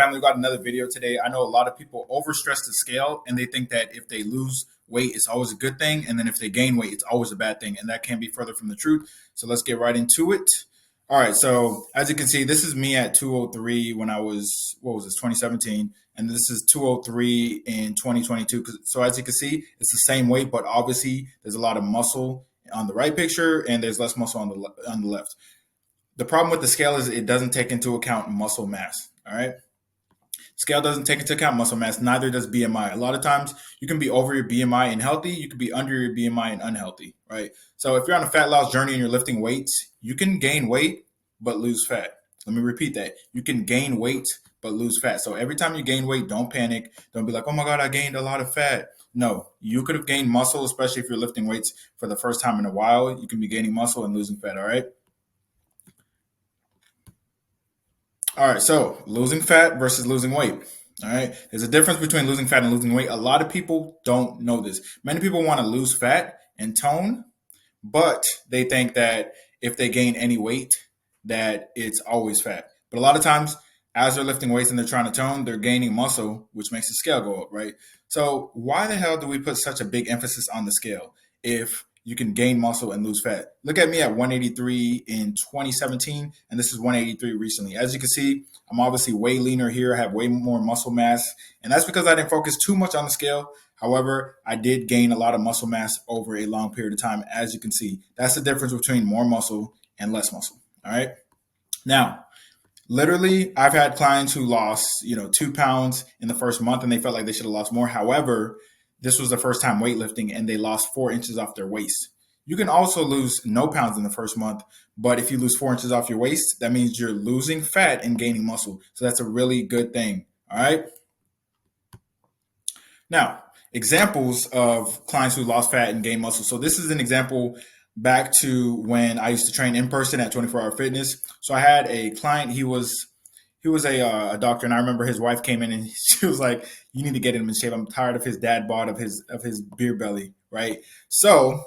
family, we got another video today. I know a lot of people overstress the scale and they think that if they lose weight, it's always a good thing. And then if they gain weight, it's always a bad thing. And that can be further from the truth. So let's get right into it. All right. So as you can see, this is me at 203 when I was, what was this, 2017. And this is 203 in 2022. So as you can see, it's the same weight, but obviously there's a lot of muscle on the right picture and there's less muscle on the left. The problem with the scale is it doesn't take into account muscle mass. All right. Scale doesn't take into account muscle mass. Neither does BMI. A lot of times you can be over your BMI and healthy. You can be under your BMI and unhealthy. Right. So if you're on a fat loss journey and you're lifting weights, you can gain weight, but lose fat. Let me repeat that. You can gain weight, but lose fat. So every time you gain weight, don't panic. Don't be like, oh my God, I gained a lot of fat. No, you could have gained muscle, especially if you're lifting weights for the first time in a while. You can be gaining muscle and losing fat. All right. All right, so losing fat versus losing weight. All right, there's a difference between losing fat and losing weight. A lot of people don't know this. Many people want to lose fat and tone, but they think that if they gain any weight, that it's always fat. But a lot of times, as they're lifting weights and they're trying to tone, they're gaining muscle, which makes the scale go up, right? So why the hell do we put such a big emphasis on the scale if you can gain muscle and lose fat? Look at me at 183 in 2017, and this is 183 recently. As you can see, I'm obviously way leaner here. I have way more muscle mass, and that's because I didn't focus too much on the scale. However, I did gain a lot of muscle mass over a long period of time. As you can see, that's the difference between more muscle and less muscle. All right. Now, literally, I've had clients who lost, 2 pounds in the first month and they felt like they should have lost more. However, this was the first time weightlifting and they lost 4 inches off their waist. You can also lose no pounds in the first month, but if you lose 4 inches off your waist, that means you're losing fat and gaining muscle. So that's a really good thing. All right. Now, examples of clients who lost fat and gained muscle. So this is an example back to when I used to train in person at 24 Hour Fitness. So I had a client, he was a doctor, and I remember his wife came in and she was like, "You need to get him in shape. I'm tired of his dad bod of his beer belly." Right. So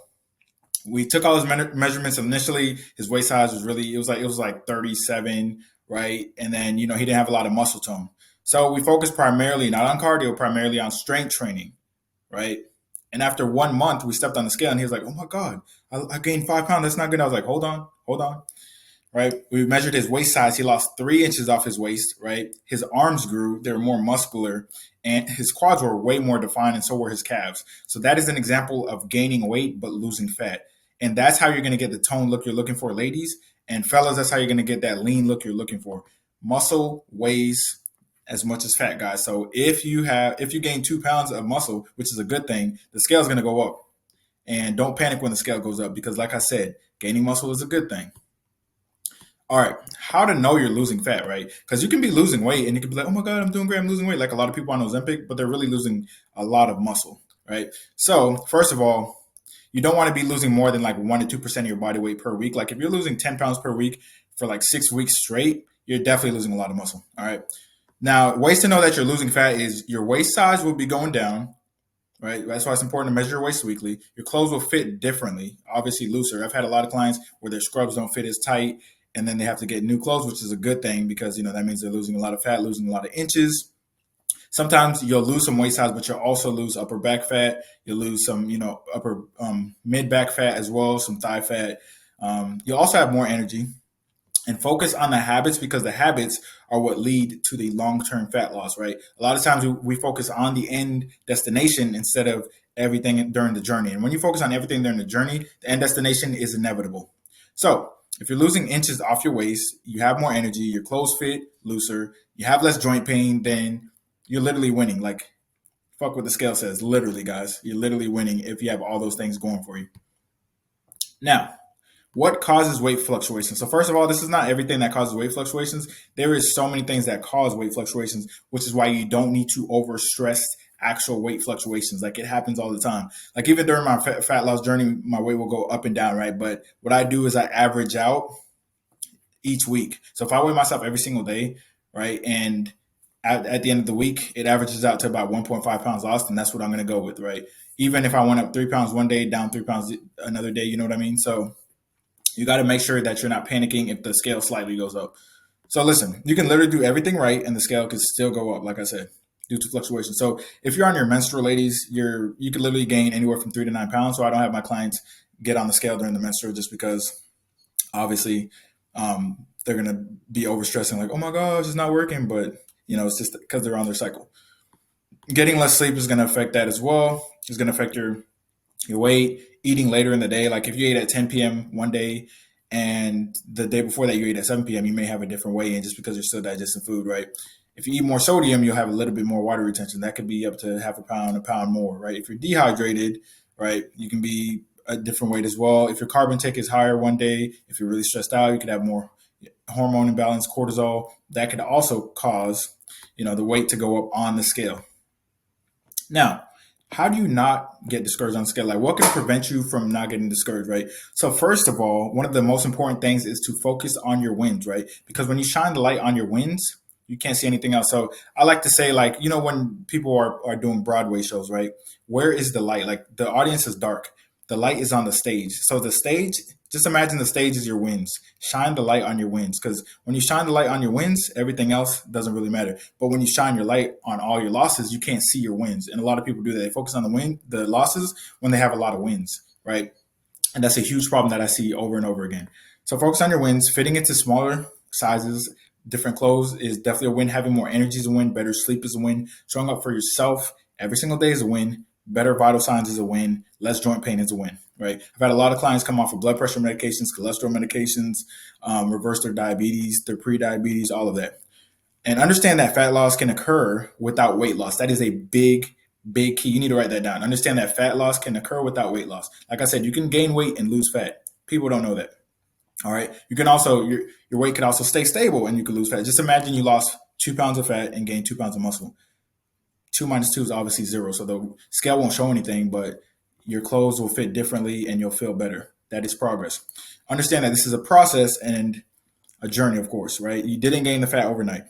we took all his measurements. Initially, his waist size was it was like 37, right? And then, he didn't have a lot of muscle tone. So we focused primarily not on cardio, primarily on strength training, right? And after 1 month, we stepped on the scale and he was like, "Oh my God, I gained 5 pounds. That's not good." I was like, hold on. Right. We measured his waist size. He lost 3 inches off his waist, right? His arms grew. They were more muscular and his quads were way more defined and so were his calves. So that is an example of gaining weight, but losing fat. And that's how you're going to get the tone look you're looking for, ladies. And fellas, that's how you're going to get that lean look you're looking for. Muscle weighs as much as fat, guys. So if you gain 2 pounds of muscle, which is a good thing, the scale is going to go up. And don't panic when the scale goes up because, like I said, gaining muscle is a good thing. All right, how to know you're losing fat, right? Because you can be losing weight and you can be like, "Oh my God, I'm doing great, I'm losing weight." Like a lot of people on Ozempic, but they're really losing a lot of muscle, right? So first of all, you don't want to be losing more than like 1 to 2% of your body weight per week. Like if you're losing 10 pounds per week for like 6 weeks straight, you're definitely losing a lot of muscle. All right. Now, ways to know that you're losing fat is your waist size will be going down, right? That's why it's important to measure your waist weekly. Your clothes will fit differently, obviously looser. I've had a lot of clients where their scrubs don't fit as tight and then they have to get new clothes, which is a good thing because, that means they're losing a lot of fat, losing a lot of inches. Sometimes you'll lose some waist size, but you'll also lose upper back fat. You'll lose some, upper mid back fat as well, some thigh fat. You'll also have more energy. And focus on the habits because the habits are what lead to the long-term fat loss, right? A lot of times we focus on the end destination instead of everything during the journey. And when you focus on everything during the journey, the end destination is inevitable. So if you're losing inches off your waist, you have more energy, your clothes fit looser, you have less joint pain, then you're literally winning. Like, fuck what the scale says. Literally, guys, you're literally winning if you have all those things going for you. Now, what causes weight fluctuations? So first of all, this is not everything that causes weight fluctuations. There is so many things that cause weight fluctuations, which is why you don't need to overstress actual weight fluctuations. Like it happens all the time. Like even during my fat loss journey, my weight will go up and down, right? But what I do is I average out each week. So if I weigh myself every single day, right, and at the end of the week, it averages out to about 1.5 pounds lost, and that's what I'm going to go with, right? Even if I went up 3 pounds one day, down 3 pounds another day, you know what I mean? So you got to make sure that you're not panicking if the scale slightly goes up. So listen, you can literally do everything right, and the scale could still go up, like I said, due to fluctuation. So if you're on your menstrual, ladies, you could literally gain anywhere from 3 to 9 pounds. So I don't have my clients get on the scale during the menstrual just because obviously they're gonna be overstressing, like, oh my gosh, it's not working, but it's just because they're on their cycle. Getting less sleep is gonna affect that as well. It's gonna affect your weight, eating later in the day. Like if you ate at 10 p.m. one day and the day before that you ate at 7 p.m., you may have a different weigh in just because you're still digesting food, right? If you eat more sodium, you'll have a little bit more water retention. That could be up to half a pound more, right? If you're dehydrated, right, you can be a different weight as well. If your carb intake is higher one day, if you're really stressed out, you could have more hormone imbalance, cortisol. That could also cause, the weight to go up on the scale. Now, how do you not get discouraged on scale? Like, what can prevent you from not getting discouraged, right? So, first of all, one of the most important things is to focus on your wins, right? Because when you shine the light on your wins, you can't see anything else. So, I like to say, like, when people are doing Broadway shows, right? Where is the light? Like, the audience is dark. The light is on the stage. So, the stage, just imagine the stage is your wins. Shine the light on your wins, because when you shine the light on your wins, everything else doesn't really matter. But when you shine your light on all your losses, you can't see your wins. And a lot of people do that. They focus on the losses when they have a lot of wins, right? And that's a huge problem that I see over and over again. So focus on your wins. Fitting into smaller sizes, different clothes is definitely a win. Having more energy is a win. Better sleep is a win. Showing up for yourself every single day is a win. Better vital signs is a win. Less joint pain is a win, right? I've had a lot of clients come off of blood pressure medications, cholesterol medications, reverse their diabetes, their pre-diabetes, all of that. And understand that fat loss can occur without weight loss. That is a big, big key. You need to write that down. Understand that fat loss can occur without weight loss. Like I said, you can gain weight and lose fat. People don't know that. All right. You can also, your weight can also stay stable and you can lose fat. Just imagine you lost 2 pounds of fat and gained 2 pounds of muscle. 2 minus 2 is obviously 0. So the scale won't show anything, but your clothes will fit differently and you'll feel better. That is progress. Understand that this is a process and a journey, of course, right? You didn't gain the fat overnight.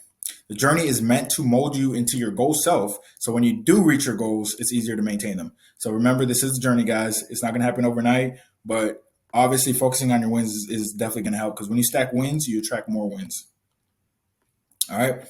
The journey is meant to mold you into your goal self. So when you do reach your goals, it's easier to maintain them. So remember, this is a journey, guys. It's not going to happen overnight, but obviously focusing on your wins is definitely going to help, because when you stack wins, you attract more wins. All right.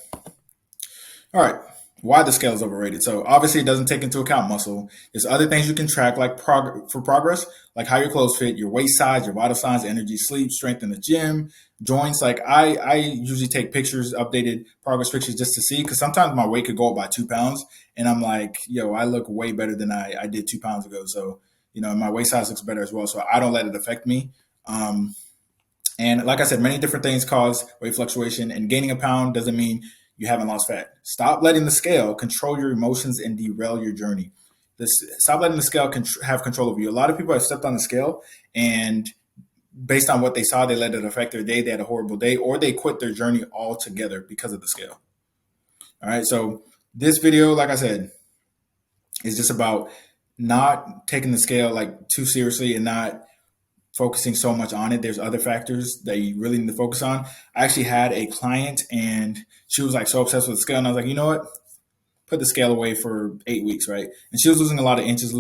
All right. Why the scale is overrated. So obviously it doesn't take into account muscle. There's other things you can track, like for progress, like how your clothes fit, your waist size, your vital signs, energy, sleep, strength in the gym, joints. Like I usually take pictures, updated progress pictures, just to see, because sometimes my weight could go up by 2 pounds and I'm like, yo, I look way better than I did 2 pounds ago. So, my waist size looks better as well. So I don't let it affect me. And like I said, many different things cause weight fluctuation, and gaining a pound doesn't mean you haven't lost fat. Stop letting the scale control your emotions and derail your journey. Stop letting the scale have control over you. A lot of people have stepped on the scale, and based on what they saw, they let it affect their day. They had a horrible day, or they quit their journey altogether because of the scale. All right. So this video, like I said, is just about not taking the scale like too seriously and not focusing so much on it. There's other factors that you really need to focus on. I actually had a client and she was like so obsessed with the scale. And I was like, you know what? Put the scale away for 8 weeks, right? And she was losing a lot of inches.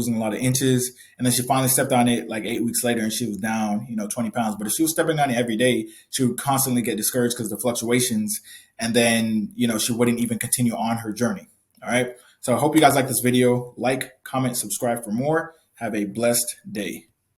And then she finally stepped on it like 8 weeks later and she was down, 20 pounds. But if she was stepping on it every day, she would constantly get discouraged because of the fluctuations. And then, she wouldn't even continue on her journey. All right. So I hope you guys like this video. Like, comment, subscribe for more. Have a blessed day.